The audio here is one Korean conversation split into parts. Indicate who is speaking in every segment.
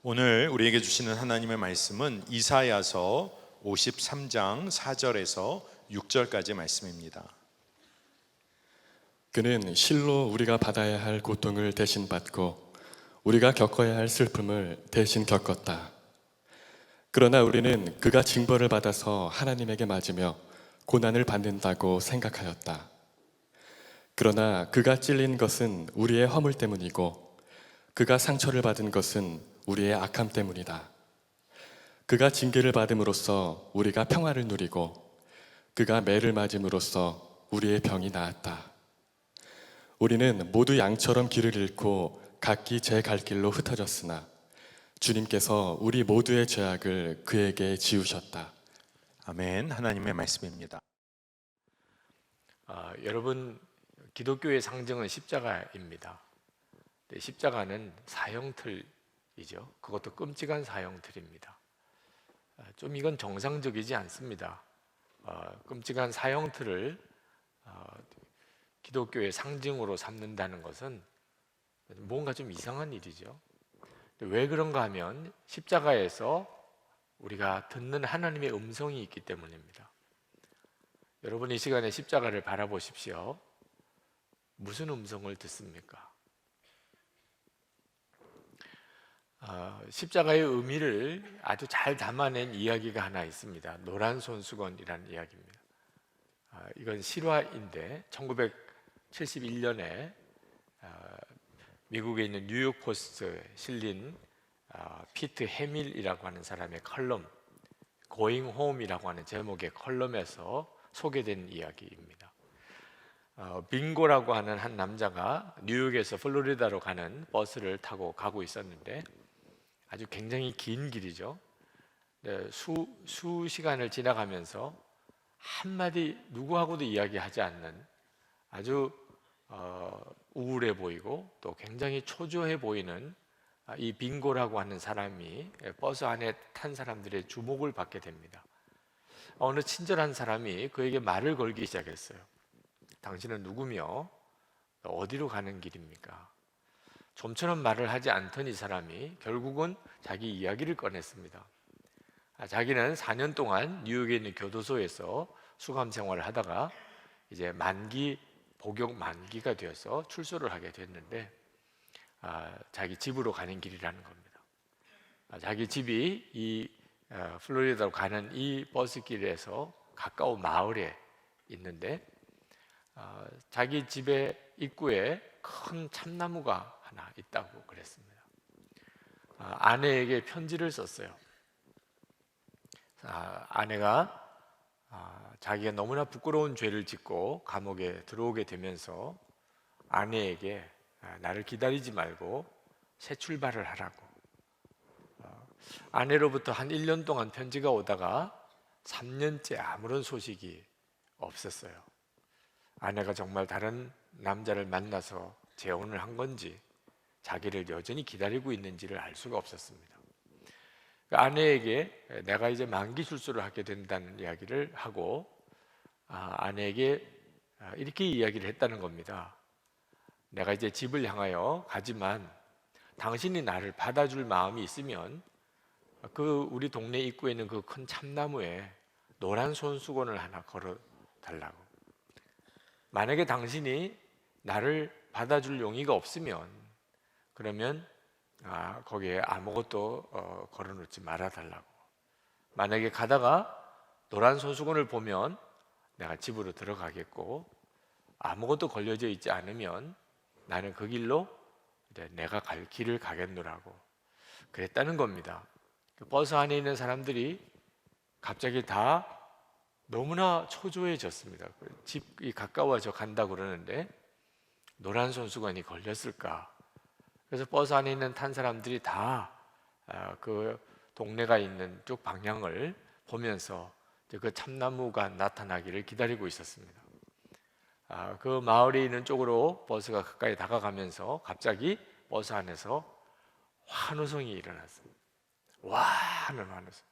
Speaker 1: 오늘 우리에게 주시는 하나님의 말씀은 이사야서 53장 4절에서 6절까지 말씀입니다.
Speaker 2: 그는 실로 우리가 받아야 할 고통을 대신 받고 우리가 겪어야 할 슬픔을 대신 겪었다. 그러나 우리는 그가 징벌을 받아서 하나님에게 맞으며 고난을 받는다고 생각하였다. 그러나 그가 찔린 것은 우리의 허물 때문이고 그가 상처를 받은 것은 우리의 악함 때문이다. 그가 징계를 받음으로써 우리가 평화를 누리고 그가 매를 맞음으로써 우리의 병이 나았다. 우리는 모두 양처럼 길을 잃고 각기 제 갈 길로 흩어졌으나 주님께서 우리 모두의 죄악을 그에게 지우셨다.
Speaker 1: 아멘. 하나님의 말씀입니다.
Speaker 3: 여러분, 기독교의 상징은 십자가입니다. 십자가는 사형틀이죠. 그것도 끔찍한 사형틀입니다. 좀 이건 정상적이지 않습니다. 끔찍한 사형틀을 기독교의 상징으로 삼는다는 것은 뭔가 좀 이상한 일이죠. 왜 그런가 하면 십자가에서 우리가 듣는 하나님의 음성이 있기 때문입니다. 여러분, 이 시간에 십자가를 바라보십시오. 무슨 음성을 듣습니까? 십자가의 의미를 아주 잘 담아낸 이야기가 하나 있습니다. 노란 손수건이라는 이야기입니다. 이건 실화인데 1971년에 미국에 있는 뉴욕 포스트에 실린 피트 해밀이라고 하는 사람의 컬럼, Going Home이라고 하는 제목의 컬럼에서 소개된 이야기입니다. 빙고라고 하는 한 남자가 뉴욕에서 플로리다로 가는 버스를 타고 가고 있었는데 아주 굉장히 긴 길이죠. 수시간을 지나가면서 한마디 누구하고도 이야기하지 않는 아주 우울해 보이고 또 굉장히 초조해 보이는 이 빙고라고 하는 사람이 버스 안에 탄 사람들의 주목을 받게 됩니다. 어느 친절한 사람이 그에게 말을 걸기 시작했어요. 당신은 누구며 어디로 가는 길입니까? 좀처럼 말을 하지 않던 이 사람이 결국은 자기 이야기를 꺼냈습니다. 자기는 4년 동안 뉴욕에 있는 교도소에서 수감 생활을 하다가 이제 복역 만기가 되어서 출소를 하게 됐는데 자기 집으로 가는 길이라는 겁니다. 자기 집이 이 플로리다로 가는 이 버스길에서 가까운 마을에 있는데 자기 집의 입구에 큰 참나무가 하나 있다고 그랬습니다. 아내에게 편지를 썼어요. 아내가 자기가 너무나 부끄러운 죄를 짓고 감옥에 들어오게 되면서 아내에게 나를 기다리지 말고 새 출발을 하라고. 아내로부터 한 1년 동안 편지가 오다가 3년째 아무런 소식이 없었어요. 아내가 정말 다른 남자를 만나서 재혼을 한 건지 자기를 여전히 기다리고 있는지를 알 수가 없었습니다. 아내에게 내가 이제 만기 출소를 하게 된다는 이야기를 하고 아내에게 이렇게 이야기를 했다는 겁니다. 내가 이제 집을 향하여 가지만 당신이 나를 받아줄 마음이 있으면 그 우리 동네 입구에 있는 그 큰 참나무에 노란 손수건을 하나 걸어 달라고. 만약에 당신이 나를 받아줄 용의가 없으면 그러면 거기에 아무것도 걸어놓지 말아달라고. 만약에 가다가 노란 손수건을 보면 내가 집으로 들어가겠고 아무것도 걸려져 있지 않으면 나는 그 길로 내가 갈 길을 가겠노라고 그랬다는 겁니다. 그 버스 안에 있는 사람들이 갑자기 다 너무나 초조해졌습니다. 집이 가까워져 간다 그러는데 노란 손수건이 걸렸을까? 그래서 버스 안에 있는 탄 사람들이 다 그 동네가 있는 쪽 방향을 보면서 그 참나무가 나타나기를 기다리고 있었습니다. 그 마을에 있는 쪽으로 버스가 가까이 다가가면서 갑자기 버스 안에서 환호성이 일어났습니다. 와 하는 환호성.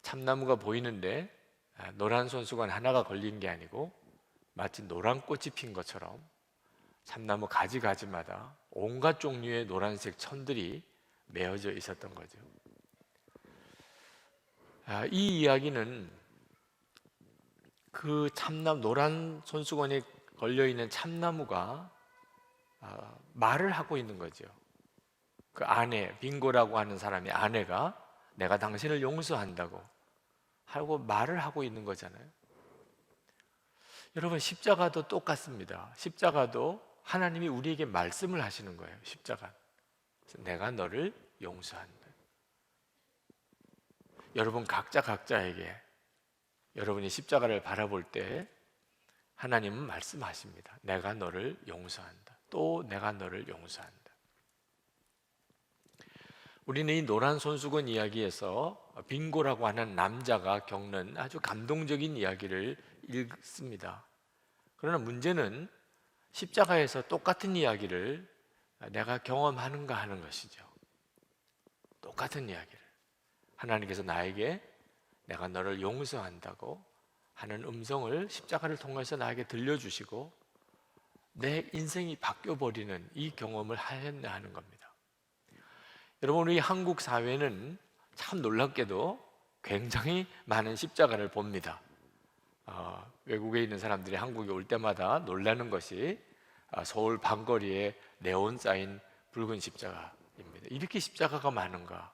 Speaker 3: 참나무가 보이는데 노란 손수건 하나가 걸린 게 아니고 마치 노란 꽃이 핀 것처럼 참나무 가지가지마다 온갖 종류의 노란색 천들이 메어져 있었던 거죠. 이 이야기는 그 참나무, 노란 손수건에 걸려있는 참나무가 말을 하고 있는 거죠. 그 아내, 빙고라고 하는 사람의 아내가 내가 당신을 용서한다고 하고 말을 하고 있는 거잖아요. 여러분, 십자가도 똑같습니다. 십자가도 하나님이 우리에게 말씀을 하시는 거예요. 십자가, 내가 너를 용서한다. 여러분 각자에게 여러분이 십자가를 바라볼 때 하나님은 말씀하십니다. 내가 너를 용서한다. 또 내가 너를 용서한다. 우리는 이 노란 손수건 이야기에서 빙고라고 하는 남자가 겪는 아주 감동적인 이야기를 읽습니다. 그러나 문제는 십자가에서 똑같은 이야기를 내가 경험하는가 하는 것이죠. 똑같은 이야기를 하나님께서 나에게 내가 너를 용서한다고 하는 음성을 십자가를 통해서 나에게 들려주시고 내 인생이 바뀌어버리는 이 경험을 하였나 하는 겁니다. 여러분, 우리 한국 사회는 참 놀랍게도 굉장히 많은 십자가를 봅니다. 외국에 있는 사람들이 한국에 올 때마다 놀라는 것이 서울 밤거리에 네온 사인 붉은 십자가입니다. 이렇게 십자가가 많은가?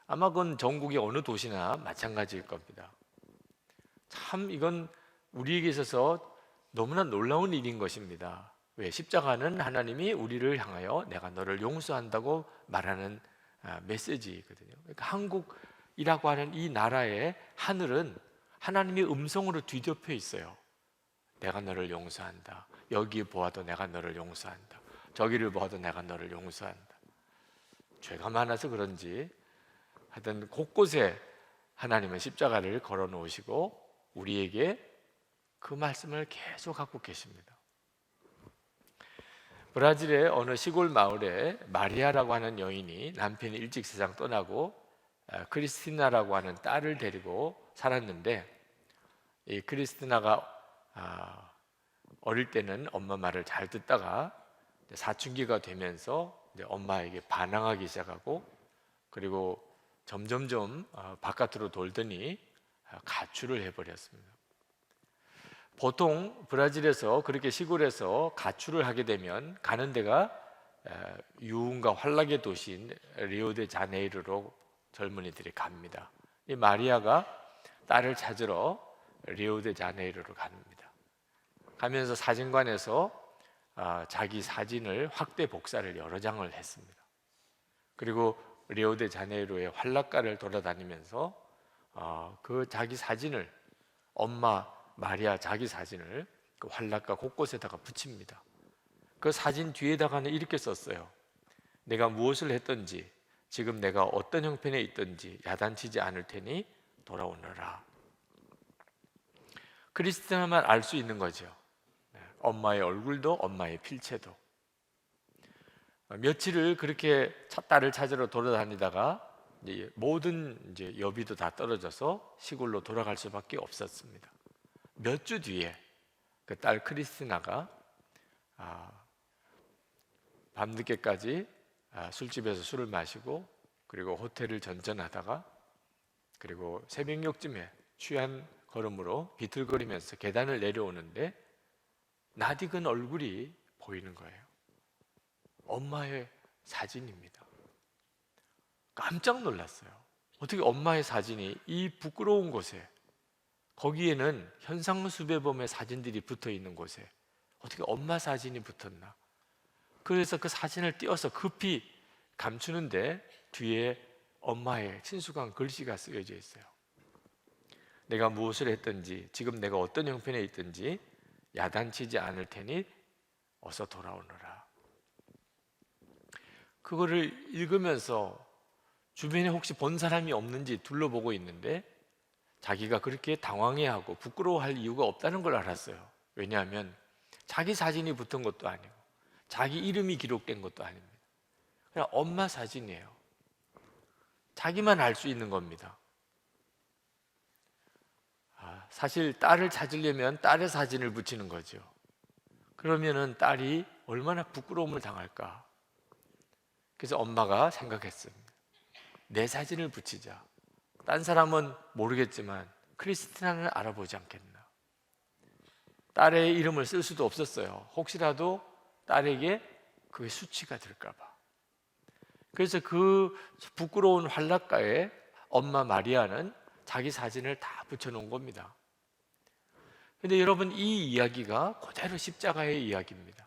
Speaker 3: 아마 그건 전국의 어느 도시나 마찬가지일 겁니다. 참 이건 우리에게 있어서 너무나 놀라운 일인 것입니다. 왜? 십자가는 하나님이 우리를 향하여 내가 너를 용서한다고 말하는 메시지거든요. 그러니까 한국이라고 하는 이 나라의 하늘은 하나님의 음성으로 뒤덮여 있어요. 내가 너를 용서한다. 여기 보아도 내가 너를 용서한다. 저기를 보아도 내가 너를 용서한다. 죄가 많아서 그런지 하여튼 곳곳에 하나님은 십자가를 걸어 놓으시고 우리에게 그 말씀을 계속 갖고 계십니다. 브라질의 어느 시골 마을에 마리아라고 하는 여인이 남편이 일찍 세상 떠나고 크리스티나라고 하는 딸을 데리고 살았는데, 이 크리스티나가 어릴 때는 엄마 말을 잘 듣다가 사춘기가 되면서 이제 엄마에게 반항하기 시작하고, 그리고 점점점 바깥으로 돌더니 가출을 해버렸습니다. 보통 브라질에서 그렇게 시골에서 가출을 하게 되면 가는 데가 유흥과 환락의 도시인 리오데자네이루로 젊은이들이 갑니다. 이 마리아가 딸을 찾으러 리오데자네이루로 갑니다. 가면서 사진관에서 자기 사진을 확대 복사를 여러 장을 했습니다. 그리고 리오데자네이루의 환락가를 돌아다니면서 그 자기 사진을, 엄마 마리아 자기 사진을 그 환락가 곳곳에다가 붙입니다. 그 사진 뒤에다가는 이렇게 썼어요. 내가 무엇을 했든지, 지금 내가 어떤 형편에 있든지 야단치지 않을 테니 돌아오너라. 크리스티나만 알 수 있는 거죠. 엄마의 얼굴도 엄마의 필체도. 며칠을 그렇게 딸을 찾으러 돌아다니다가 모든 여비도 다 떨어져서 시골로 돌아갈 수밖에 없었습니다. 몇 주 뒤에 그 딸 크리스티나가 밤늦게까지 술집에서 술을 마시고, 그리고 호텔을 전전하다가, 그리고 새벽녘쯤에 취한 걸음으로 비틀거리면서 계단을 내려오는데 낯익은 얼굴이 보이는 거예요. 엄마의 사진입니다. 깜짝 놀랐어요. 어떻게 엄마의 사진이 이 부끄러운 곳에, 거기에는 현상수배범의 사진들이 붙어 있는 곳에 어떻게 엄마 사진이 붙었나? 그래서 그 사진을 띄어서 급히 감추는데 뒤에 엄마의 친숙한 글씨가 쓰여져 있어요. 내가 무엇을 했든지, 지금 내가 어떤 형편에 있든지 야단치지 않을 테니 어서 돌아오너라. 그거를 읽으면서 주변에 혹시 본 사람이 없는지 둘러보고 있는데 자기가 그렇게 당황해하고 부끄러워할 이유가 없다는 걸 알았어요. 왜냐하면 자기 사진이 붙은 것도 아니고 자기 이름이 기록된 것도 아닙니다. 그냥 엄마 사진이에요. 자기만 알 수 있는 겁니다. 사실 딸을 찾으려면 딸의 사진을 붙이는 거죠. 그러면은 딸이 얼마나 부끄러움을 당할까. 그래서 엄마가 생각했습니다. 내 사진을 붙이자. 딴 사람은 모르겠지만 크리스티나는 알아보지 않겠나. 딸의 이름을 쓸 수도 없었어요. 혹시라도 딸에게 그게 수치가 될까 봐. 그래서 그 부끄러운 환락가에 엄마 마리아는 자기 사진을 다 붙여놓은 겁니다. 근데 여러분, 이 이야기가 그대로 십자가의 이야기입니다.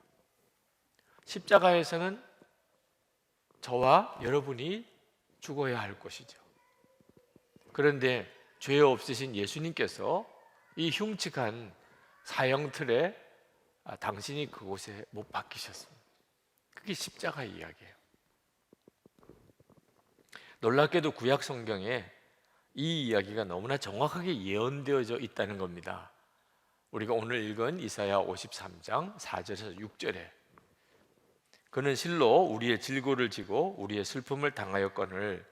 Speaker 3: 십자가에서는 저와 여러분이 죽어야 할 것이죠. 그런데 죄 없으신 예수님께서 이 흉측한 사형틀에 당신이 그곳에 못 박히셨습니다. 그게 십자가의 이야기예요. 놀랍게도 구약 성경에 이 이야기가 너무나 정확하게 예언되어져 있다는 겁니다. 우리가 오늘 읽은 이사야 53장 4절에서 6절에 그는 실로 우리의 질고를 지고 우리의 슬픔을 당하였거늘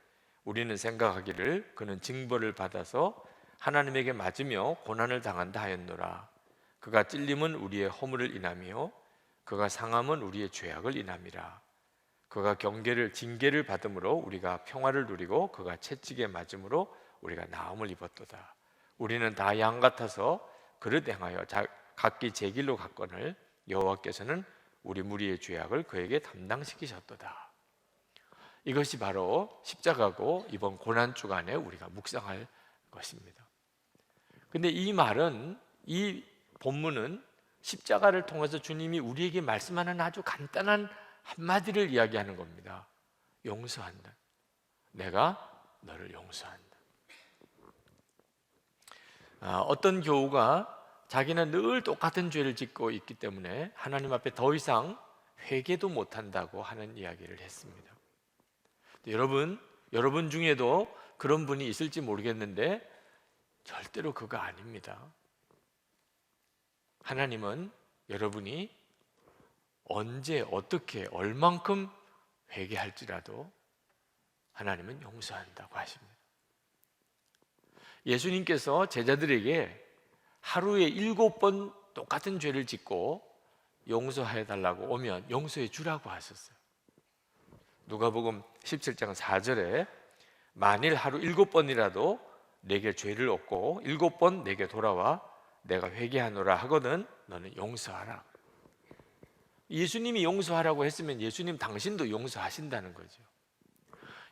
Speaker 3: 우리는 생각하기를 그는 징벌을 받아서 하나님에게 맞으며 고난을 당한다 하였노라. 그가 찔림은 우리의 허물을 인하며 그가 상함은 우리의 죄악을 인함이라. 그가 징계를 받음으로 우리가 평화를 누리고 그가 채찍에 맞음으로 우리가 나음을 입었도다. 우리는 다 양 같아서 그릇 행하여 각기 제 길로 갔거늘 여호와께서는 우리 무리의 죄악을 그에게 담당시키셨도다. 이것이 바로 십자가고 이번 고난 주간에 우리가 묵상할 것입니다. 근데 이 말은, 이 본문은 십자가를 통해서 주님이 우리에게 말씀하는 아주 간단한 한마디를 이야기하는 겁니다. 용서한다. 내가 너를 용서한다. 어떤 교우가 자기는 늘 똑같은 죄를 짓고 있기 때문에 하나님 앞에 더 이상 회개도 못한다고 하는 이야기를 했습니다. 여러분 중에도 그런 분이 있을지 모르겠는데 절대로 그거 아닙니다. 하나님은 여러분이 언제, 어떻게, 얼만큼 회개할지라도 하나님은 용서한다고 하십니다. 예수님께서 제자들에게 하루에 7번 똑같은 죄를 짓고 용서해달라고 오면 용서해 주라고 하셨어요. 누가복음 17장 4절에 만일 하루 7번이라도 내게 죄를 얻고 7번 내게 돌아와 내가 회개하노라 하거든 너는 용서하라. 예수님이 용서하라고 했으면 예수님 당신도 용서하신다는 거죠.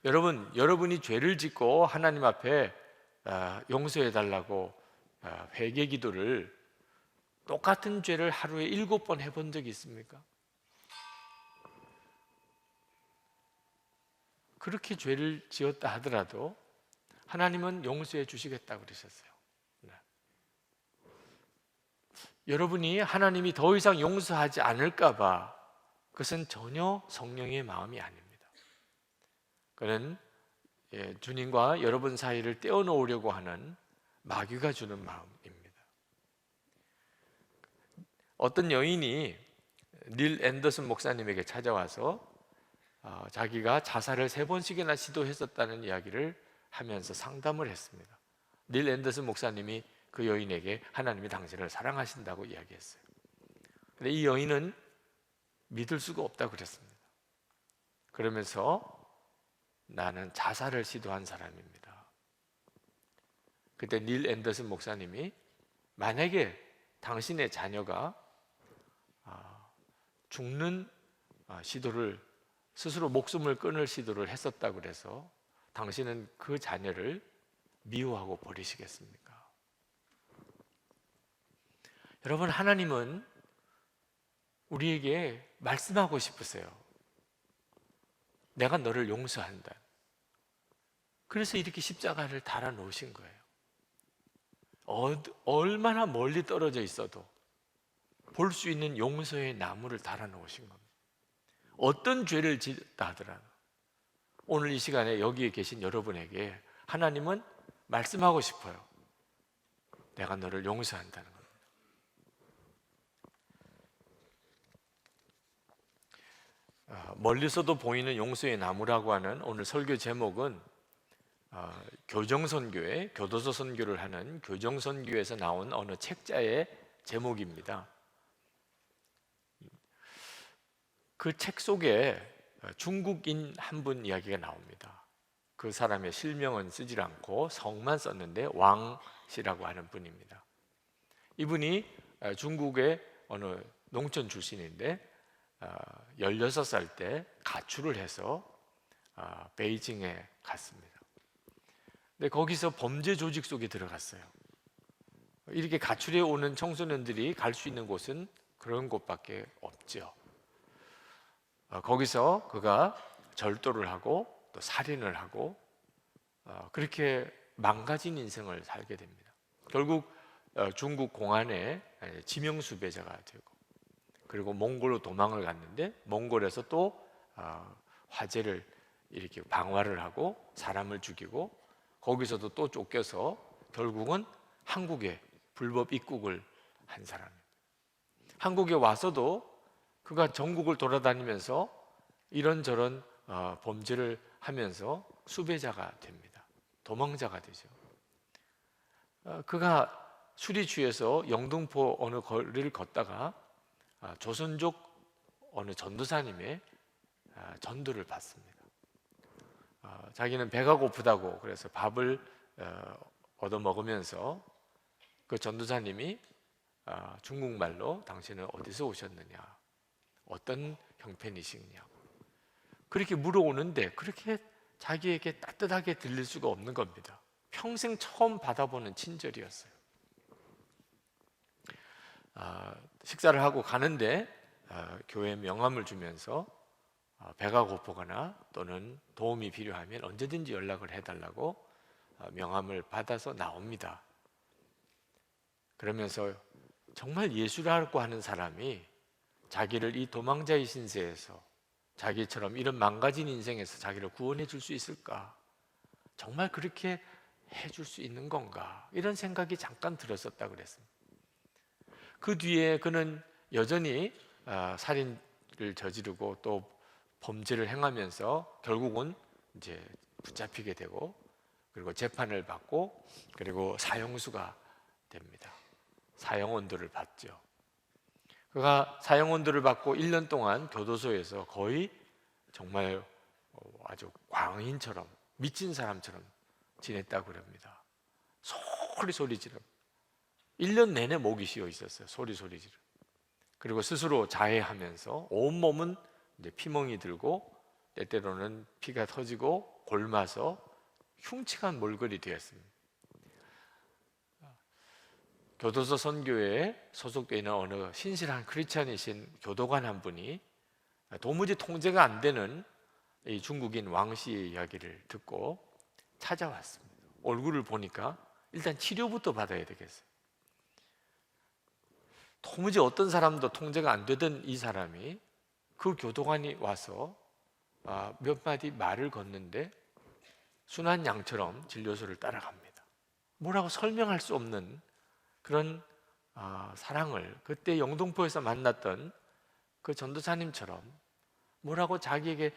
Speaker 3: 여러분이 죄를 짓고 하나님 앞에 용서해달라고 회개 기도를 똑같은 죄를 하루에 7번 해본 적이 있습니까? 그렇게 죄를 지었다 하더라도 하나님은 용서해 주시겠다고 그러셨어요. 네. 여러분이 하나님이 더 이상 용서하지 않을까 봐 그것은 전혀 성령의 마음이 아닙니다. 그는 주님과 여러분 사이를 떼어놓으려고 하는 마귀가 주는 마음입니다. 어떤 여인이 닐 앤더슨 목사님에게 찾아와서 자기가 자살을 3번씩이나 시도했었다는 이야기를 하면서 상담을 했습니다. 닐 앤더슨 목사님이 그 여인에게 하나님이 당신을 사랑하신다고 이야기했어요. 근데 이 여인은 믿을 수가 없다고 그랬습니다. 그러면서 나는 자살을 시도한 사람입니다. 그때 닐 앤더슨 목사님이 만약에 당신의 자녀가 죽는 시도를, 스스로 목숨을 끊을 시도를 했었다고 그래서 당신은 그 자녀를 미워하고 버리시겠습니까? 여러분, 하나님은 우리에게 말씀하고 싶으세요. 내가 너를 용서한다. 그래서 이렇게 십자가를 달아 놓으신 거예요. 얼마나 멀리 떨어져 있어도 볼 수 있는 용서의 나무를 달아 놓으신 겁니다. 어떤 죄를 짓다 하더라도 오늘 이 시간에 여기에 계신 여러분에게 하나님은 말씀하고 싶어요. 내가 너를 용서한다는 겁니다. 멀리서도 보이는 용서의 나무라고 하는 오늘 설교 제목은 교정선교회, 교도소 선교를 하는 교정선교에서 나온 어느 책자의 제목입니다. 그 책 속에 중국인 한 분 이야기가 나옵니다. 그 사람의 실명은 쓰질 않고 성만 썼는데 왕 씨라고 하는 분입니다. 이분이 중국의 어느 농촌 출신인데 16살 때 가출을 해서 베이징에 갔습니다. 근데 거기서 범죄 조직 속에 들어갔어요. 이렇게 가출해 오는 청소년들이 갈 수 있는 곳은 그런 곳밖에 없죠. 거기서 그가 절도를 하고 또 살인을 하고 그렇게 망가진 인생을 살게 됩니다. 결국 중국 공안에 지명수배자가 되고, 그리고 몽골로 도망을 갔는데 몽골에서 또 화재를 이렇게 방화를 하고 사람을 죽이고, 거기서도 또 쫓겨서 결국은 한국에 불법 입국을 한 사람입니다. 한국에 와서도 그가 전국을 돌아다니면서 이런저런 범죄를 하면서 수배자가 됩니다. 도망자가 되죠. 그가 술이 취해서 영등포 어느 거리를 걷다가 조선족 어느 전도사님의 전도를 받습니다. 자기는 배가 고프다고 그래서 밥을 얻어 먹으면서 그 전도사님이 중국말로 당신은 어디서 오셨느냐, 어떤 형편이시냐, 그렇게 물어오는데 그렇게 자기에게 따뜻하게 들릴 수가 없는 겁니다. 평생 처음 받아보는 친절이었어요. 식사를 하고 가는데 교회 명함을 주면서 배가 고프거나 또는 도움이 필요하면 언제든지 연락을 해달라고 명함을 받아서 나옵니다. 그러면서 정말 예수라고 하는 사람이 자기를 이 도망자의 신세에서, 자기처럼 이런 망가진 인생에서 자기를 구원해 줄 수 있을까? 정말 그렇게 해줄 수 있는 건가? 이런 생각이 잠깐 들었었다 그랬습니다. 그 뒤에 그는 여전히 살인을 저지르고 또 범죄를 행하면서 결국은 이제 붙잡히게 되고, 그리고 재판을 받고, 그리고 사형수가 됩니다. 사형원도를 받죠. 그가 사형원도를 받고 1년 동안 교도소에서 거의 정말 아주 광인처럼, 미친 사람처럼 지냈다고 합니다. 소리 지르. 1년 내내 목이 쉬어 있었어요. 소리 지르. 그리고 스스로 자해하면서 온몸은 이제 피멍이 들고 때때로는 피가 터지고 골마서 흉측한 몰골이 되었습니다. 교도소 선교회에 소속되어 있는 어느 신실한 크리스찬이신 교도관 한 분이 도무지 통제가 안 되는 이 중국인 왕 씨의 이야기를 듣고 찾아왔습니다. 얼굴을 보니까 일단 치료부터 받아야 되겠어요. 도무지 어떤 사람도 통제가 안 되던 이 사람이, 그 교도관이 와서 몇 마디 말을 걷는데 순한 양처럼 진료소를 따라갑니다. 뭐라고 설명할 수 없는 그런 사랑을, 그때 영등포에서 만났던 그 전도사님처럼 뭐라고 자기에게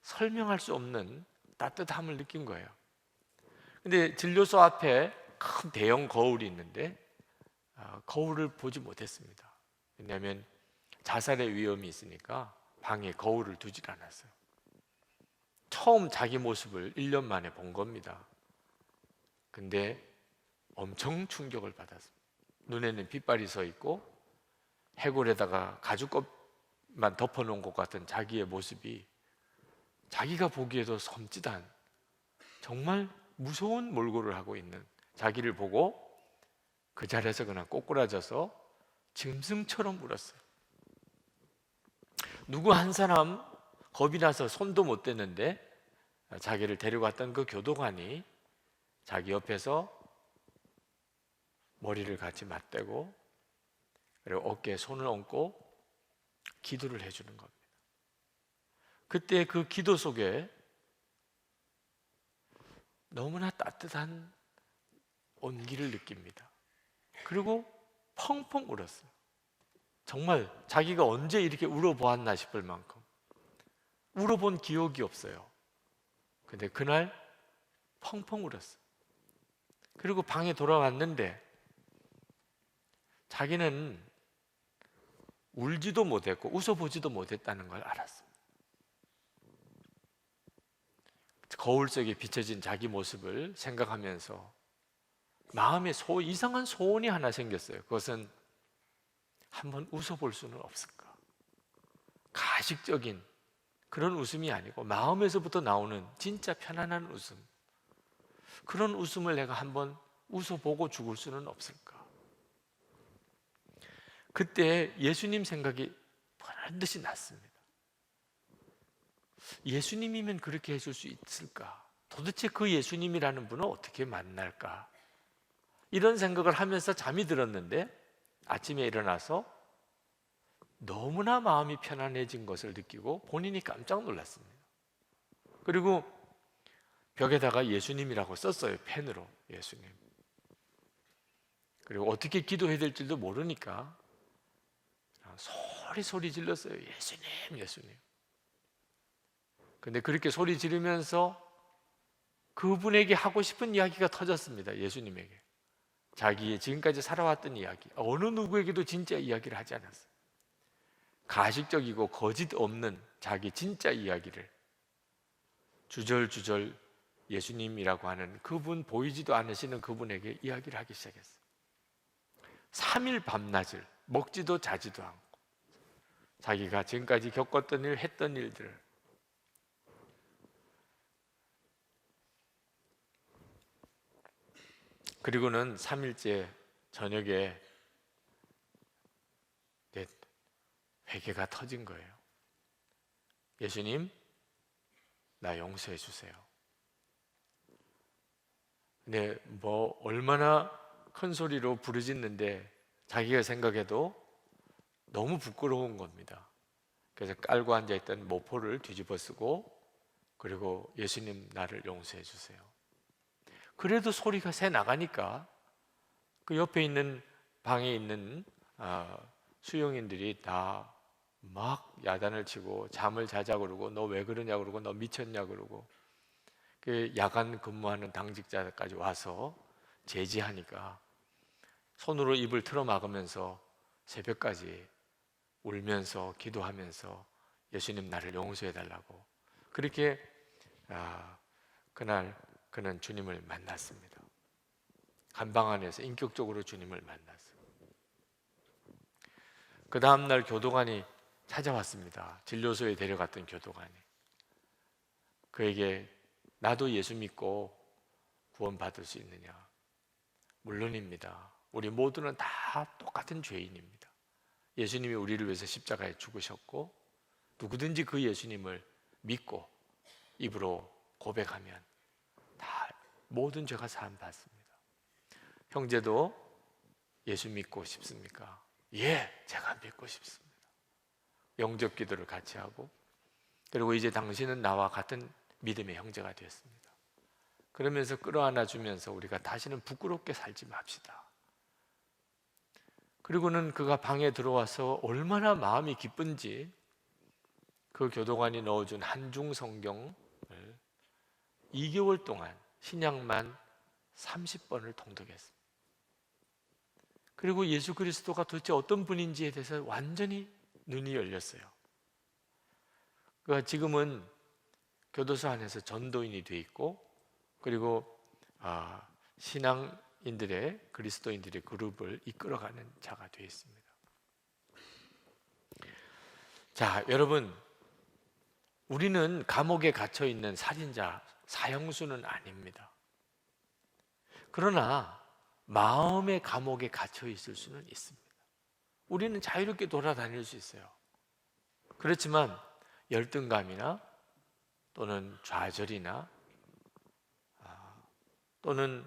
Speaker 3: 설명할 수 없는 따뜻함을 느낀 거예요. 근데 진료소 앞에 큰 대형 거울이 있는데 거울을 보지 못했습니다. 왜냐하면 자살의 위험이 있으니까 방에 거울을 두질 않았어요. 처음 자기 모습을 1년 만에 본 겁니다. 근데 엄청 충격을 받았습니다. 눈에는 핏발이 서 있고 해골에다가 가죽껍만 덮어놓은 것 같은 자기의 모습이 자기가 보기에도 섬찟한, 정말 무서운 몰골을 하고 있는 자기를 보고 그 자리에서 그냥 꼬꾸라져서 짐승처럼 울었어요. 누구 한 사람 겁이 나서 손도 못 대는데 자기를 데려갔던 그 교도관이 자기 옆에서 머리를 같이 맞대고 그리고 어깨에 손을 얹고 기도를 해주는 겁니다. 그때 그 기도 속에 너무나 따뜻한 온기를 느낍니다. 그리고 펑펑 울었어요. 정말 자기가 언제 이렇게 울어보았나 싶을 만큼 울어본 기억이 없어요. 근데 그날 펑펑 울었어요. 그리고 방에 돌아왔는데 자기는 울지도 못했고 웃어보지도 못했다는 걸 알았습니다. 거울 속에 비춰진 자기 모습을 생각하면서 마음에 이상한 소원이 하나 생겼어요. 그것은 한번 웃어볼 수는 없을까? 가식적인 그런 웃음이 아니고 마음에서부터 나오는 진짜 편안한 웃음, 그런 웃음을 내가 한번 웃어보고 죽을 수는 없을까? 그때 예수님 생각이 반드시 났습니다. 예수님이면 그렇게 해줄 수 있을까? 도대체 그 예수님이라는 분은 어떻게 만날까? 이런 생각을 하면서 잠이 들었는데 아침에 일어나서 너무나 마음이 편안해진 것을 느끼고 본인이 깜짝 놀랐습니다. 그리고 벽에다가 예수님이라고 썼어요. 펜으로 예수님. 그리고 어떻게 기도해야 될지도 모르니까 소리 질렀어요. 예수님, 예수님. 근데 그렇게 소리 지르면서 그분에게 하고 싶은 이야기가 터졌습니다. 예수님에게. 자기의 지금까지 살아왔던 이야기, 어느 누구에게도 진짜 이야기를 하지 않았어요. 가식적이고 거짓 없는 자기 진짜 이야기를 주절주절 예수님이라고 하는 그분, 보이지도 않으시는 그분에게 이야기를 하기 시작했어요. 3일 밤낮을 먹지도 자지도 않고 자기가 지금까지 겪었던 일, 했던 일들을. 그리고는 3일째 저녁에 회개가 터진 거예요. 예수님, 나 용서해 주세요. 근데 얼마나 큰 소리로 부르짖는데 자기가 생각해도 너무 부끄러운 겁니다. 그래서 깔고 앉아있던 모포를 뒤집어 쓰고, 그리고 예수님, 나를 용서해 주세요. 그래도 소리가 새 나가니까 그 옆에 있는 방에 있는 수용인들이 다 막 야단을 치고 잠을 자자 그러고, 너 왜 그러냐 그러고, 너 미쳤냐 그러고, 그 야간 근무하는 당직자까지 와서 제지하니까 손으로 입을 틀어막으면서 새벽까지 울면서 기도하면서 예수님, 나를 용서해 달라고. 그렇게 그날 그는 주님을 만났습니다. 감방 안에서 인격적으로 주님을 만났어요. 그 다음날 교도관이 찾아왔습니다. 진료소에 데려갔던 교도관이. 그에게 나도 예수 믿고 구원받을 수 있느냐? 물론입니다. 우리 모두는 다 똑같은 죄인입니다. 예수님이 우리를 위해서 십자가에 죽으셨고, 누구든지 그 예수님을 믿고 입으로 고백하면 다 모든 죄가 사함 받습니다. 형제도 예수 믿고 싶습니까? 예, 제가 믿고 싶습니다. 영접 기도를 같이 하고, 그리고 이제 당신은 나와 같은 믿음의 형제가 되었습니다. 그러면서 끌어안아 주면서 우리가 다시는 부끄럽게 살지 맙시다. 그리고는 그가 방에 들어와서 얼마나 마음이 기쁜지 그 교도관이 넣어준 한중 성경을 2개월 동안 신약만 30번을 통독했습니다. 그리고 예수 그리스도가 도대체 어떤 분인지에 대해서 완전히 눈이 열렸어요. 그가 지금은 교도소 안에서 전도인이 돼 있고, 그리고 신앙인들의, 그리스도인들의 그룹을 이끌어가는 자가 되어 있습니다. 자, 여러분, 우리는 감옥에 갇혀 있는 살인자, 사형수는 아닙니다. 그러나 마음의 감옥에 갇혀 있을 수는 있습니다. 우리는 자유롭게 돌아다닐 수 있어요. 그렇지만 열등감이나 또는 좌절이나 또는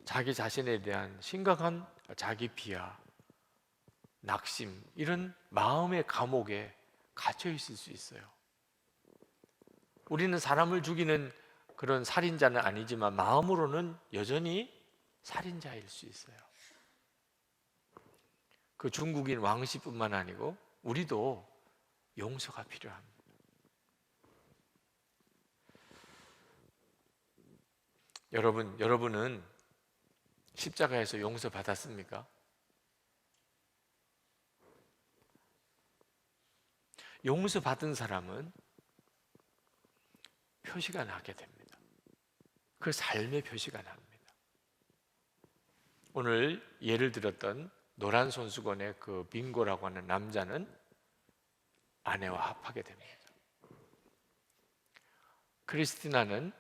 Speaker 3: 자기 자신에 대한 심각한 자기 비하, 낙심, 이런 마음의 감옥에 갇혀 있을 수 있어요. 우리는 사람을 죽이는 그런 살인자는 아니지만 마음으로는 여전히 살인자일 수 있어요. 그 중국인 왕씨뿐만 아니고 우리도 용서가 필요합니다. 여러분은 십자가에서 용서받았습니까? 용서받은 사람은 표시가 나게 됩니다. 그 삶의 표시가 납니다. 오늘 예를 들었던 노란 손수건의 그 빙고라고 하는 남자는 아내와 합하게 됩니다. 크리스티나는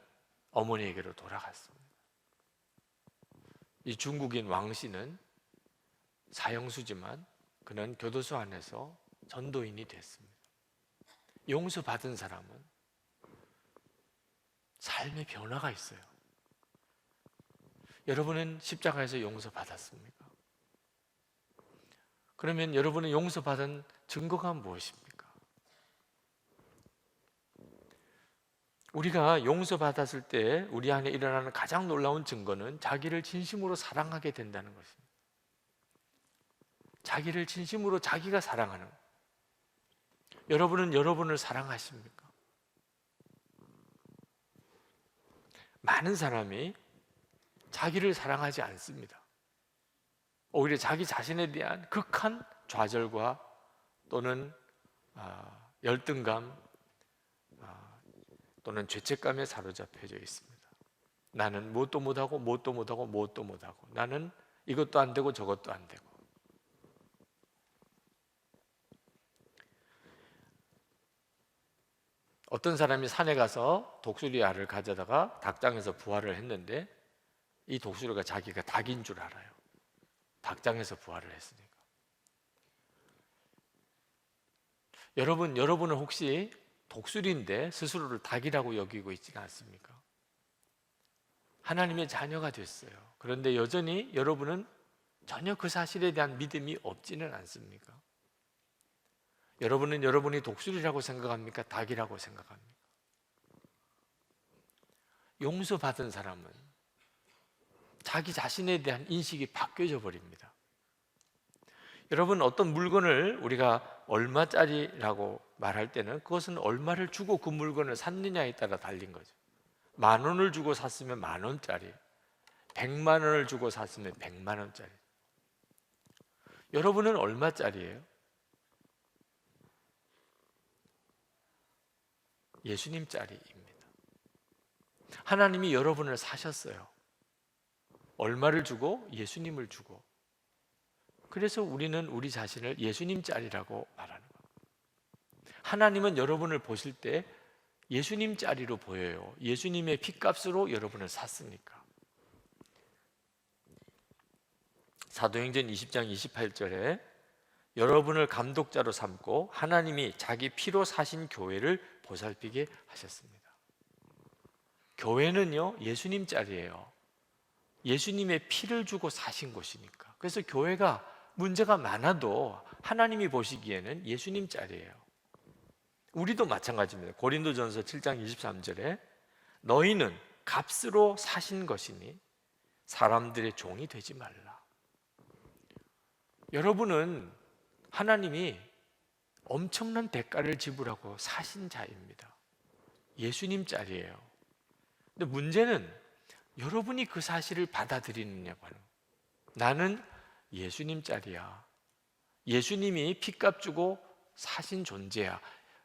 Speaker 3: 어머니에게로 돌아갔습니다. 이 중국인 왕씨는 사형수지만 그는 교도소 안에서 전도인이 됐습니다. 용서받은 사람은 삶의 변화가 있어요. 여러분은 십자가에서 용서받았습니까? 그러면 여러분은 용서받은 증거가 무엇입니까? 우리가 용서받았을 때 우리 안에 일어나는 가장 놀라운 증거는 자기를 진심으로 사랑하게 된다는 것입니다. 자기를 진심으로 자기가 사랑하는 것. 여러분은 여러분을 사랑하십니까? 많은 사람이 자기를 사랑하지 않습니다. 오히려 자기 자신에 대한 극한 좌절과 또는 열등감 또는 죄책감에 사로잡혀져 있습니다. 나는 무엇도 못하고 무엇도 못하고 무엇도 못하고 나는 이것도 안 되고 저것도 안 되고. 어떤 사람이 산에 가서 독수리 알을 가져다가 닭장에서 부화를 했는데 이 독수리가 자기가 닭인 줄 알아요. 닭장에서 부화를 했으니까. 여러분은 혹시 독수리인데 스스로를 닭이라고 여기고 있지는 않습니까? 하나님의 자녀가 됐어요. 그런데 여전히 여러분은 전혀 그 사실에 대한 믿음이 없지는 않습니까? 여러분은 여러분이 독수리라고 생각합니까? 닭이라고 생각합니까? 용서받은 사람은 자기 자신에 대한 인식이 바뀌어져 버립니다. 여러분, 어떤 물건을 우리가 얼마짜리라고 말할 때는 그것은 얼마를 주고 그 물건을 샀느냐에 따라 달린 거죠. 10,000원을 주고 샀으면 10,000원짜리, 100만 원을 주고 샀으면 100만 원짜리. 여러분은 얼마짜리예요? 예수님짜리입니다. 하나님이 여러분을 사셨어요. 얼마를 주고? 예수님을 주고. 그래서 우리는 우리 자신을 예수님짜리라고 말하는 겁니다. 하나님은 여러분을 보실 때 예수님짜리로 보여요. 예수님의 핏값으로 여러분을 샀으니까. 사도행전 20장 28절에 여러분을 감독자로 삼고 하나님이 자기 피로 사신 교회를 보살피게 하셨습니다. 교회는요, 예수님짜리예요. 예수님의 피를 주고 사신 곳이니까. 그래서 교회가 문제가 많아도 하나님이 보시기에는 예수님짜리예요. 우리도 마찬가지입니다. 고린도전서 7장 23절에 너희는 값으로 사신 것이니 사람들의 종이 되지 말라. 여러분은 하나님이 엄청난 대가를 지불하고 사신 자입니다. 예수님짜리예요. 근데 문제는 여러분이 그 사실을 받아들이느냐고 하는 거예요. 나는 예수님짜리야. 예수님이 핏값 주고 사신 존재야.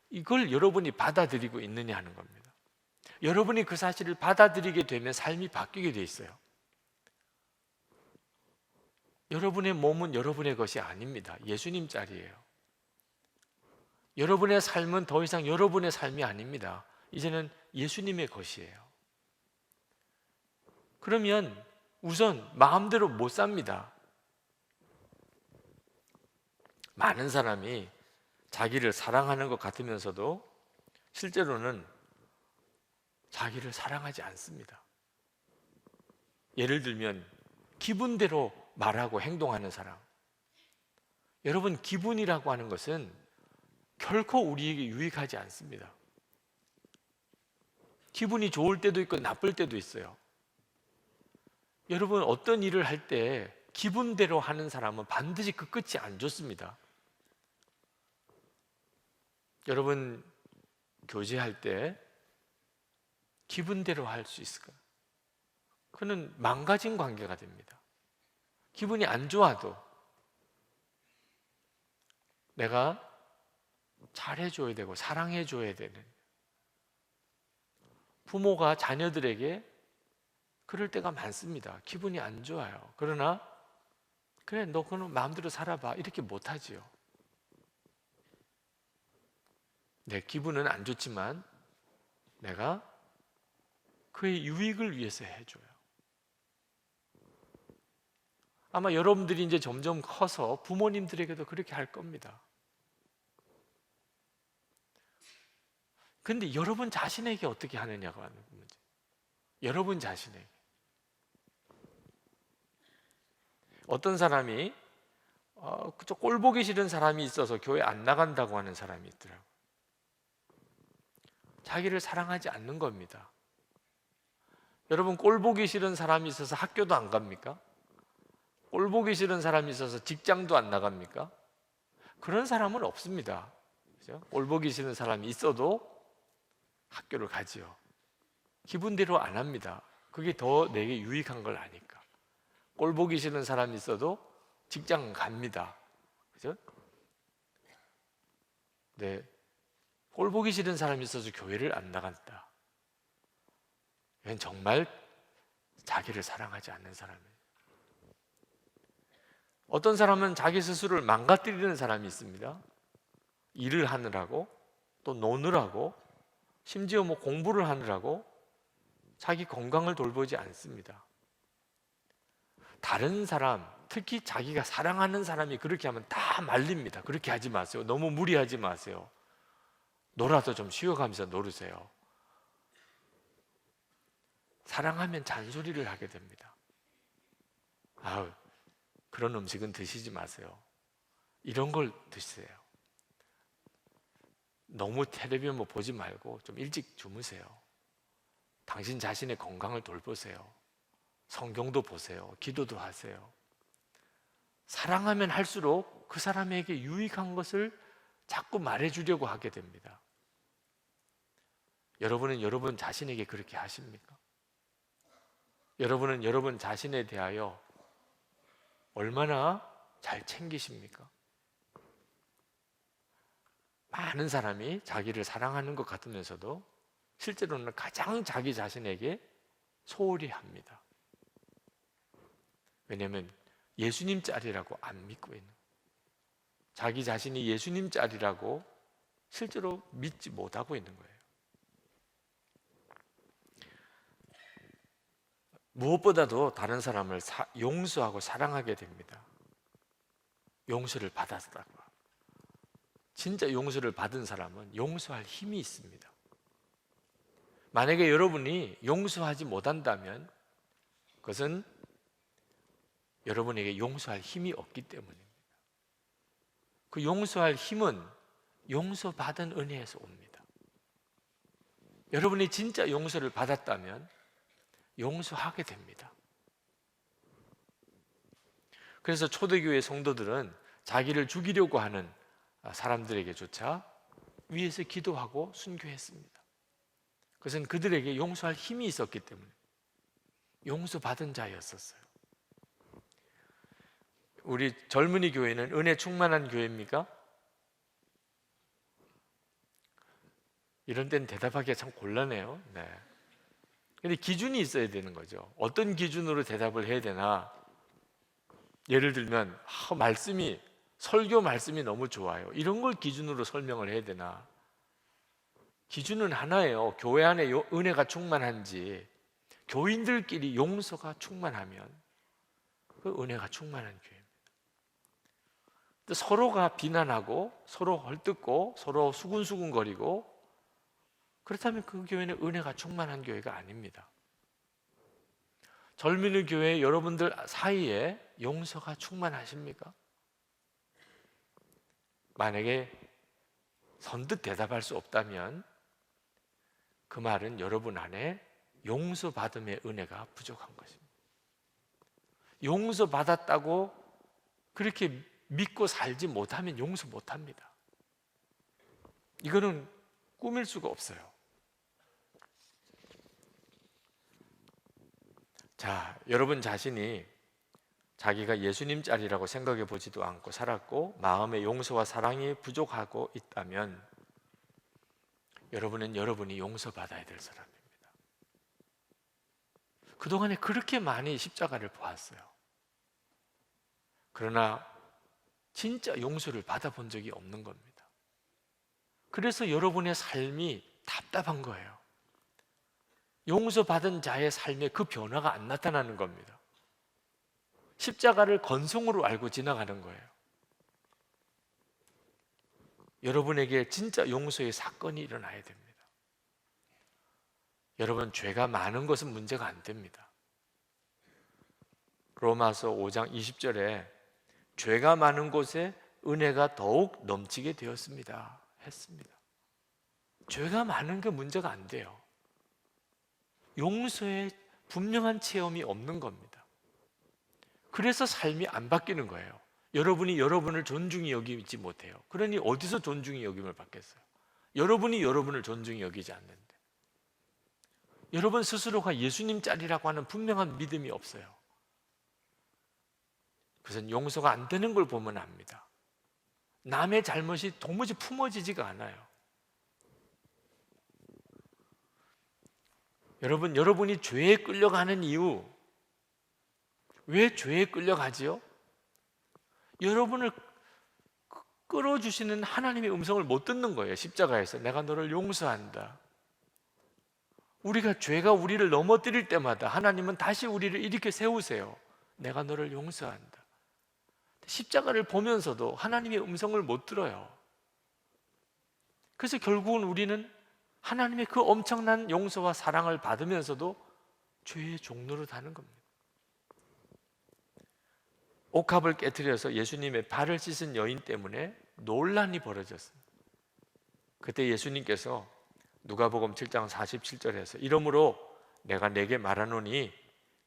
Speaker 3: 이걸 여러분이 받아들이고 있느냐 하는 겁니다. 여러분이 그 사실을 받아들이게 되면 삶이 바뀌게 돼 있어요. 여러분의 몸은 여러분의 것이 아닙니다. 예수님짜리예요. 여러분의 삶은 더 이상 여러분의 삶이 아닙니다. 이제는 예수님의 것이에요. 그러면 우선 마음대로 못 삽니다. 많은 사람이 자기를 사랑하는 것 같으면서도 실제로는 자기를 사랑하지 않습니다. 예를 들면 기분대로 말하고 행동하는 사람. 여러분, 기분이라고 하는 것은 결코 우리에게 유익하지 않습니다. 기분이 좋을 때도 있고 나쁠 때도 있어요. 여러분, 어떤 일을 할 때 기분대로 하는 사람은 반드시 그 끝이 안 좋습니다. 여러분, 교제할 때 기분대로 할 수 있을까요? 그는 망가진 관계가 됩니다. 기분이 안 좋아도 내가 잘해줘야 되고 사랑해줘야 되는, 부모가 자녀들에게 그럴 때가 많습니다. 기분이 안 좋아요. 그러나 그래, 너 그는 마음대로 살아봐, 이렇게 못하지요. 내 기분은 안 좋지만 내가 그의 유익을 위해서 해줘요. 아마 여러분들이 이제 점점 커서 부모님들에게도 그렇게 할 겁니다. 근데 여러분 자신에게 어떻게 하느냐가 하는 문제. 여러분 자신에게. 어떤 사람이 그쪽 꼴 보기 싫은 사람이 있어서 교회 안 나간다고 하는 사람이 있더라고요. 자기를 사랑하지 않는 겁니다. 여러분, 꼴 보기 싫은 사람이 있어서 학교도 안 갑니까? 꼴 보기 싫은 사람이 있어서 직장도 안 나갑니까? 그런 사람은 없습니다. 그죠? 꼴 보기 싫은 사람이 있어도 학교를 가지요. 기분대로 안 합니다. 그게 더 내게 유익한 걸 아니까. 꼴 보기 싫은 사람이 있어도 직장 갑니다. 그죠? 네. 꼴 보기 싫은 사람이 있어서 교회를 안 나간다. 이건 정말 자기를 사랑하지 않는 사람이에요. 어떤 사람은 자기 스스로를 망가뜨리는 사람이 있습니다. 일을 하느라고, 또 노느라고, 심지어 공부를 하느라고 자기 건강을 돌보지 않습니다. 다른 사람, 특히 자기가 사랑하는 사람이 그렇게 하면 다 말립니다. 그렇게 하지 마세요. 너무 무리하지 마세요. 놀아도 좀 쉬어가면서 놀으세요. 사랑하면 잔소리를 하게 됩니다. 아우, 그런 음식은 드시지 마세요. 이런 걸 드세요. 너무 텔레비전 보지 말고 좀 일찍 주무세요. 당신 자신의 건강을 돌보세요. 성경도 보세요. 기도도 하세요. 사랑하면 할수록 그 사람에게 유익한 것을 자꾸 말해주려고 하게 됩니다. 여러분은 여러분 자신에게 그렇게 하십니까? 여러분은 여러분 자신에 대하여 얼마나 잘 챙기십니까? 많은 사람이 자기를 사랑하는 것 같으면서도 실제로는 가장 자기 자신에게 소홀히 합니다. 왜냐하면 예수님 짤이라고 안 믿고 있는, 자기 자신이 예수님 짤이라고 실제로 믿지 못하고 있는 거예요. 무엇보다도 다른 사람을 용서하고 사랑하게 됩니다. 용서를 받았다고. 진짜 용서를 받은 사람은 용서할 힘이 있습니다. 만약에 여러분이 용서하지 못한다면 그것은 여러분에게 용서할 힘이 없기 때문입니다. 그 용서할 힘은 용서받은 은혜에서 옵니다. 여러분이 진짜 용서를 받았다면 용서하게 됩니다. 그래서 초대교회 성도들은 자기를 죽이려고 하는 사람들에게조차 위에서 기도하고 순교했습니다. 그것은 그들에게 용서할 힘이 있었기 때문에 용서받은 자였었어요. 우리 젊은이 교회는 은혜 충만한 교회입니까? 이런 때는 대답하기가 참 곤란해요. 네. 근데 기준이 있어야 되는 거죠. 어떤 기준으로 대답을 해야 되나? 예를 들면 설교 말씀이 너무 좋아요. 이런 걸 기준으로 설명을 해야 되나? 기준은 하나예요. 교회 안에 은혜가 충만한지, 교인들끼리 용서가 충만하면 그 은혜가 충만한 교회입니다. 서로가 비난하고 서로 헐뜯고 서로 수군수군거리고 그렇다면 그 교회는 은혜가 충만한 교회가 아닙니다. 젊은이 교회 여러분들 사이에 용서가 충만하십니까? 만약에 선뜻 대답할 수 없다면 그 말은 여러분 안에 용서받음의 은혜가 부족한 것입니다. 용서받았다고 그렇게 믿고 살지 못하면 용서 못합니다. 이거는 꾸밀 수가 없어요. 자, 여러분 자신이 자기가 예수님 짤이라고 생각해 보지도 않고 살았고 마음의 용서와 사랑이 부족하고 있다면 여러분은 여러분이 용서받아야 될 사람입니다. 그동안에 그렇게 많이 십자가를 보았어요. 그러나 진짜 용서를 받아본 적이 없는 겁니다. 그래서 여러분의 삶이 답답한 거예요. 용서받은 자의 삶에 그 변화가 안 나타나는 겁니다. 십자가를 건성으로 알고 지나가는 거예요. 여러분에게 진짜 용서의 사건이 일어나야 됩니다. 여러분, 죄가 많은 것은 문제가 안 됩니다. 로마서 5장 20절에 죄가 많은 곳에 은혜가 더욱 넘치게 되었습니다 했습니다. 죄가 많은 게 문제가 안 돼요. 용서의 분명한 체험이 없는 겁니다. 그래서 삶이 안 바뀌는 거예요. 여러분이 여러분을 존중히 여기지 못해요. 그러니 어디서 존중히 여김을 받겠어요? 여러분이 여러분을 존중히 여기지 않는데, 여러분 스스로가 예수님 짤이라고 하는 분명한 믿음이 없어요. 그것은 용서가 안 되는 걸 보면 압니다. 남의 잘못이 도무지 품어지지가 않아요. 여러분이 죄에 끌려가는 이유, 왜 죄에 끌려가지요? 여러분을 끌어주시는 하나님의 음성을 못 듣는 거예요. 십자가에서 내가 너를 용서한다. 죄가 우리를 넘어뜨릴 때마다 하나님은 다시 우리를 일으켜 세우세요. 내가 너를 용서한다. 십자가를 보면서도 하나님의 음성을 못 들어요. 그래서 결국은 우리는 하나님의 그 엄청난 용서와 사랑을 받으면서도 죄의 종로로 가는 겁니다. 옥합을 깨트려서 예수님의 발을 씻은 여인 때문에 논란이 벌어졌습니다. 그때 예수님께서 누가복음 7장 47절에서 이러므로 내가 내게 말하노니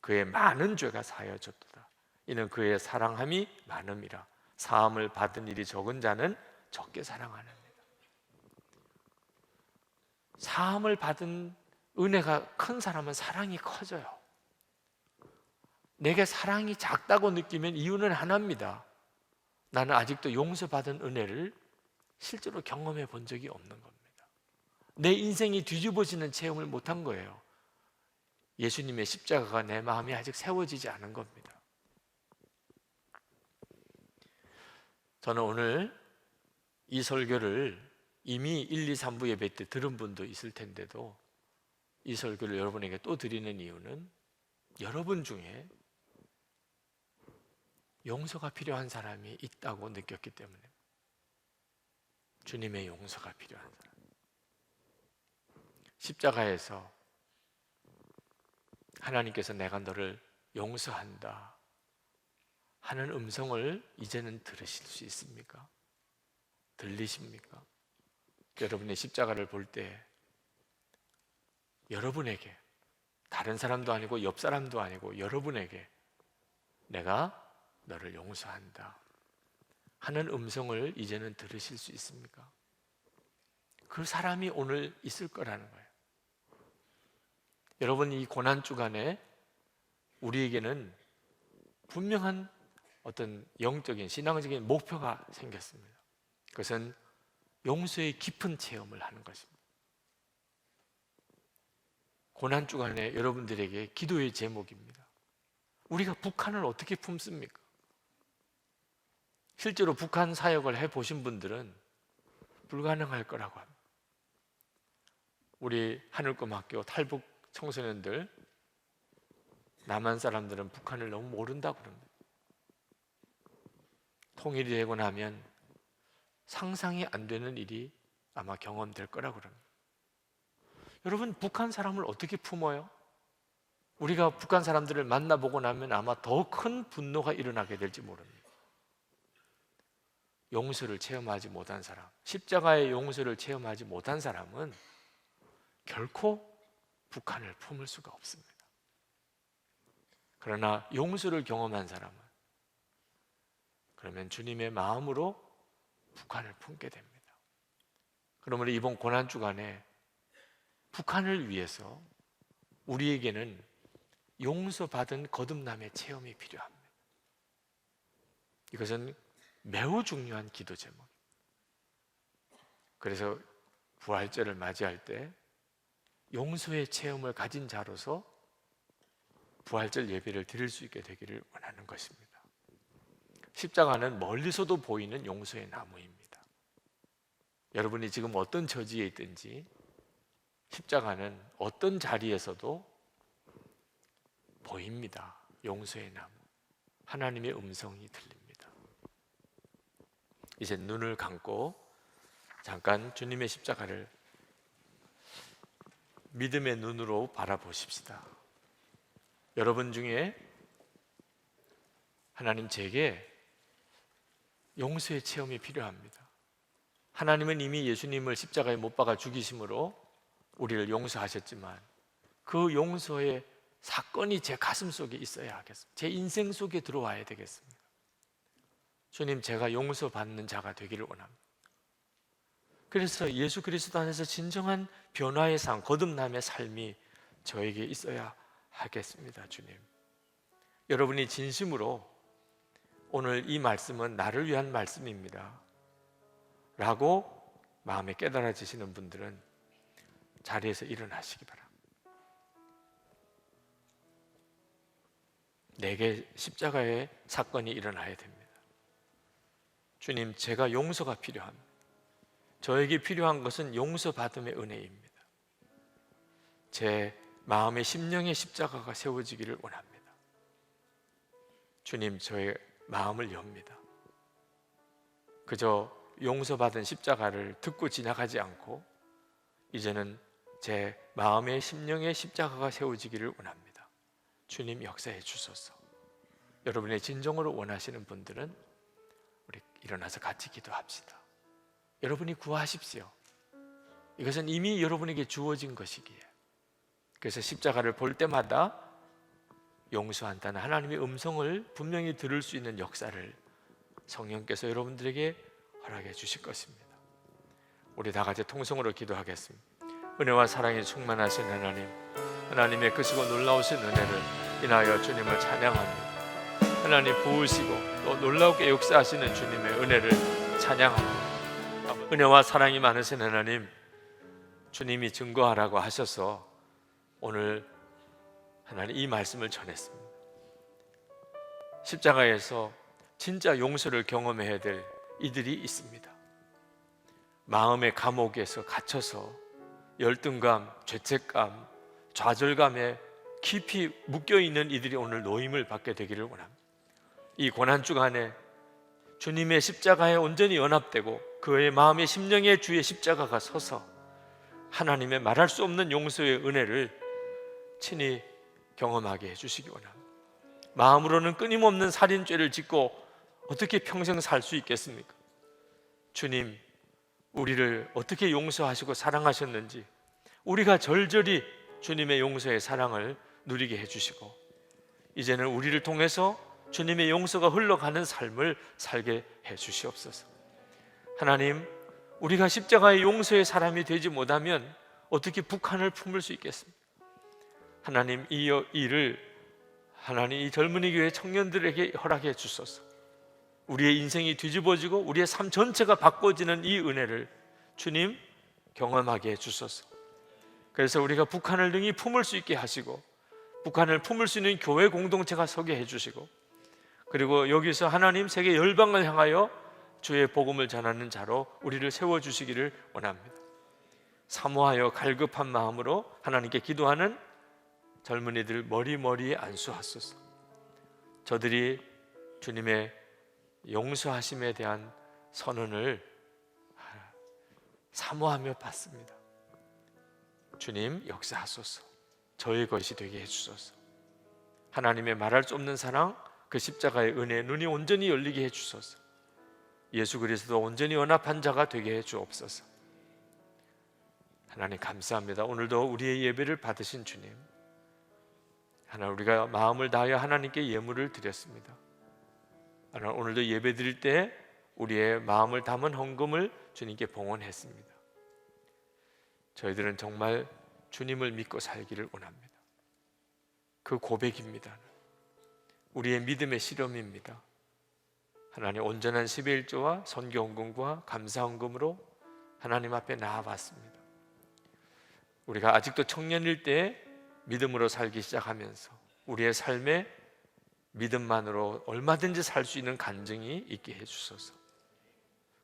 Speaker 3: 그의 많은 죄가 사하여졌도다. 이는 그의 사랑함이 많음이라. 사함을 받은 일이 적은 자는 적게 사랑하느니라. 사함을 받은 은혜가 큰 사람은 사랑이 커져요. 내게 사랑이 작다고 느끼면 이유는 하나입니다. 나는 아직도 용서받은 은혜를 실제로 경험해 본 적이 없는 겁니다. 내 인생이 뒤집어지는 체험을 못한 거예요. 예수님의 십자가가 내 마음에 아직 세워지지 않은 겁니다. 저는 오늘 이 설교를 이미 1, 2, 3부 예배 때 들은 분도 있을 텐데도 이 설교를 여러분에게 또 드리는 이유는 여러분 중에 용서가 필요한 사람이 있다고 느꼈기 때문에, 주님의 용서가 필요한 사람, 십자가에서 하나님께서 내가 너를 용서한다 하는 음성을 이제는 들으실 수 있습니까? 들리십니까? 여러분의 십자가를 볼 때 여러분에게, 다른 사람도 아니고 옆 사람도 아니고 여러분에게 내가 너를 용서한다 하는 음성을 이제는 들으실 수 있습니까? 그 사람이 오늘 있을 거라는 거예요. 여러분, 이 고난주간에 우리에게는 분명한 어떤 영적인 신앙적인 목표가 생겼습니다. 그것은 용서의 깊은 체험을 하는 것입니다. 고난주간에 여러분들에게 기도의 제목입니다. 우리가 북한을 어떻게 품습니까? 실제로 북한 사역을 해보신 분들은 불가능할 거라고 합니다. 우리 하늘꿈학교 탈북 청소년들, 남한 사람들은 북한을 너무 모른다고 그럽니다. 통일이 되고 나면 상상이 안 되는 일이 아마 경험될 거라고 그럽니다. 여러분, 북한 사람을 어떻게 품어요? 우리가 북한 사람들을 만나보고 나면 아마 더 큰 분노가 일어나게 될지 모릅니다. 용서를 체험하지 못한 사람, 십자가의 용서를 체험하지 못한 사람은 결코 북한을 품을 수가 없습니다. 그러나 용서를 경험한 사람은 그러면 주님의 마음으로 북한을 품게 됩니다. 그러므로 이번 고난주간에 북한을 위해서 우리에게는 용서받은 거듭남의 체험이 필요합니다. 이것은 매우 중요한 기도 제목입니다. 그래서 부활절을 맞이할 때 용서의 체험을 가진 자로서 부활절 예배를 드릴 수 있게 되기를 원하는 것입니다. 십자가는 멀리서도 보이는 용서의 나무입니다. 여러분이 지금 어떤 처지에 있든지 십자가는 어떤 자리에서도 보입니다. 용서의 나무, 하나님의 음성이 들립니다. 이제 눈을 감고 잠깐 주님의 십자가를 믿음의 눈으로 바라보십시다. 여러분 중에 하나님, 제게 용서의 체험이 필요합니다. 하나님은 이미 예수님을 십자가에 못 박아 죽이심으로 우리를 용서하셨지만 그 용서의 사건이 제 가슴 속에 있어야 하겠습니다. 제 인생 속에 들어와야 되겠습니다. 주님, 제가 용서받는 자가 되기를 원합니다. 그래서 예수 그리스도 안에서 진정한 변화의 삶, 거듭남의 삶이 저에게 있어야 하겠습니다. 주님, 여러분이 진심으로 오늘 이 말씀은 나를 위한 말씀입니다 라고 마음에 깨달아지시는 분들은 자리에서 일어나시기 바랍니다. 내게 십자가의 사건이 일어나야 됩니다. 주님, 제가 용서가 필요합니다. 저에게 필요한 것은 용서받음의 은혜입니다. 제 마음의 심령의 십자가가 세워지기를 원합니다. 주님, 저의 마음을 엽니다. 그저 용서받은 십자가를 듣고 지나가지 않고 이제는 제 마음의 심령의 십자가가 세워지기를 원합니다. 주님, 역사해 주소서. 여러분의 진정으로 원하시는 분들은 우리 일어나서 같이 기도합시다. 여러분이 구하십시오. 이것은 이미 여러분에게 주어진 것이기에. 그래서 십자가를 볼 때마다 용서한다는 하나님의 음성을 분명히 들을 수 있는 역사를 성령께서 여러분들에게 허락해 주실 것입니다. 우리 다 같이 통성으로 기도하겠습니다. 은혜와 사랑이 충만하신 하나님, 하나님의 크시고 놀라우신 은혜를 인하여 주님을 찬양합니다. 하나님 부으시고 또 놀랍게 역사하시는 주님의 은혜를 찬양합니다. 은혜와 사랑이 많으신 하나님, 주님이 증거하라고 하셔서 오늘 하나님 이 말씀을 전했습니다. 십자가에서 진짜 용서를 경험해야 될 이들이 있습니다. 마음의 감옥에서 갇혀서 열등감, 죄책감, 좌절감에 깊이 묶여있는 이들이 오늘 노임을 받게 되기를 원합니다. 이 고난주간에 주님의 십자가에 온전히 연합되고 그의 마음의 심령의 주의 십자가가 서서 하나님의 말할 수 없는 용서의 은혜를 친히 경험하게 해주시기 원합니다. 마음으로는 끊임없는 살인죄를 짓고 어떻게 평생 살 수 있겠습니까? 주님, 우리를 어떻게 용서하시고 사랑하셨는지 우리가 절절히 주님의 용서의 사랑을 누리게 해주시고 이제는 우리를 통해서 주님의 용서가 흘러가는 삶을 살게 해주시옵소서. 하나님, 우리가 십자가의 용서의 사람이 되지 못하면 어떻게 북한을 품을 수 있겠습니까? 하나님, 이 일을 하나님 이 젊은이 교회 청년들에게 허락해 주소서. 우리의 인생이 뒤집어지고 우리의 삶 전체가 바꿔지는 이 은혜를 주님 경험하게 해 주소서. 그래서 우리가 북한을 능히 품을 수 있게 하시고 북한을 품을 수 있는 교회 공동체가 서게 해주시고 그리고 여기서 하나님 세계 열방을 향하여 주의 복음을 전하는 자로 우리를 세워주시기를 원합니다. 사모하여 갈급한 마음으로 하나님께 기도하는 젊은이들 머리머리에 안수하소서. 저들이 주님의 용서하심에 대한 선언을 사모하며 받습니다. 주님 역사하소서. 저의 것이 되게 해주소서. 하나님의 말할 수 없는 사랑, 그 십자가의 은혜에 눈이 온전히 열리게 해주소서. 예수 그리스도 온전히 연합한 자가 되게 해주옵소서. 하나님 감사합니다. 오늘도 우리의 예배를 받으신 주님, 하나님 우리가 마음을 다하여 하나님께 예물을 드렸습니다. 하나님 오늘도 예배 드릴 때 우리의 마음을 담은 헌금을 주님께 봉헌했습니다. 저희들은 정말 주님을 믿고 살기를 원합니다. 그 고백입니다. 우리의 믿음의 실험입니다. 하나님 온전한 11조와 선교 헌금과 감사 헌금으로 하나님 앞에 나아봤습니다. 우리가 아직도 청년일 때 믿음으로 살기 시작하면서 우리의 삶에 믿음만으로 얼마든지 살 수 있는 간증이 있게 해주소서.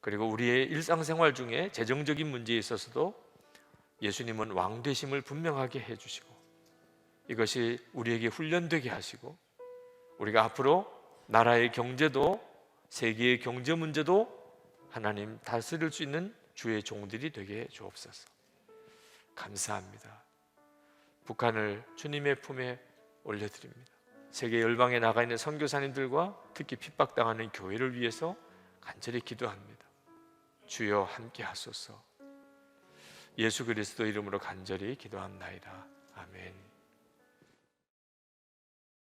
Speaker 3: 그리고 우리의 일상생활 중에 재정적인 문제에 있어서도 예수님은 왕 되심을 분명하게 해주시고, 이것이 우리에게 훈련되게 하시고, 우리가 앞으로 나라의 경제도, 세계의 경제 문제도 하나님 다스릴 수 있는 주의 종들이 되게 해 주옵소서. 감사합니다. 북한을 주님의 품에 올려드립니다. 세계 열방에 나가 있는 선교사님들과 특히 핍박당하는 교회를 위해서 간절히 기도합니다. 주여 함께 하소서. 예수 그리스도 이름으로 간절히 기도합나이다. 아멘.